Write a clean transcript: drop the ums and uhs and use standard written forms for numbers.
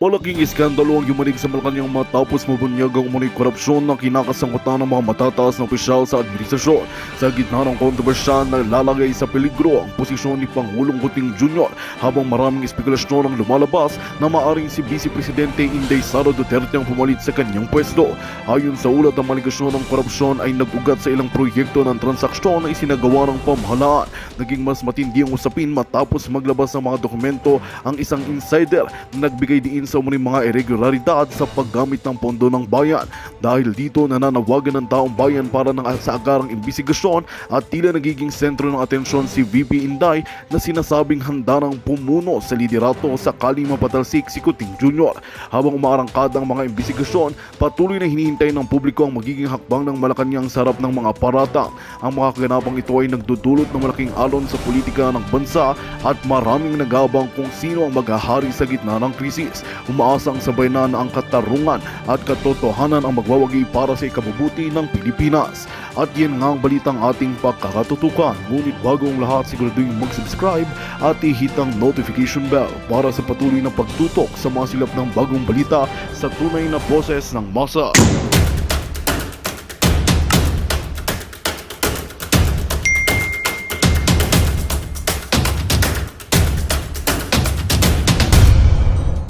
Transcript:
Malaking iskandalo ang yumanig sa Malacanang matapos mabunyag ang umunoy korupsyon na kinakasangkutan ng mga matataas na opisyal sa administrasyon. Sa gitna ng kontrobersya na lalagay sa peligro ang posisyon ni Pangulong Kuting Jr. habang maraming espekulasyon ang lumalabas na maaring si Vice Presidente Inday Sara Duterte ang pumalit sa kanyang pwesto. Ayon sa ulat, ang maligasyon ng korupsyon ay nag-ugat sa ilang proyekto ng transaksyon na isinagawa ng pamahalaan. Naging mas matindi ang usapin matapos maglabas ng mga dokumento ang isang insider na nagbigay diin sa umuning mga irregularidad sa paggamit ng pondo ng bayan. Dahil dito nananawagan ng taong bayan para sa agarang imbestigasyon at tila nagiging sentro ng atensyon si VP Inday na sinasabing handa ng pumuno sa liderato sakaling mapatalsik si Kuting Jr. Habang umaarangkad ang mga imbestigasyon, patuloy na hinihintay ng publiko ang magiging hakbang ng Malacanang sa harap ng mga paratang. Ang mga kaganapang ito ay nagdudulot ng malaking alon sa politika ng bansa at maraming nagabang kung sino ang maghahari sa gitna ng krisis. Umaasang sabay na ang katarungan at katotohanan ang magwawagi para sa ikabubuti ng Pilipinas. At yan nga ang balitang ating pagkakatutukan. Ngunit bago ang lahat, siguraduhin mag-subscribe at i-hit ang notification bell para sa patuloy na pagtutok sa mga silap ng bagong balita sa tunay na boses ng masa.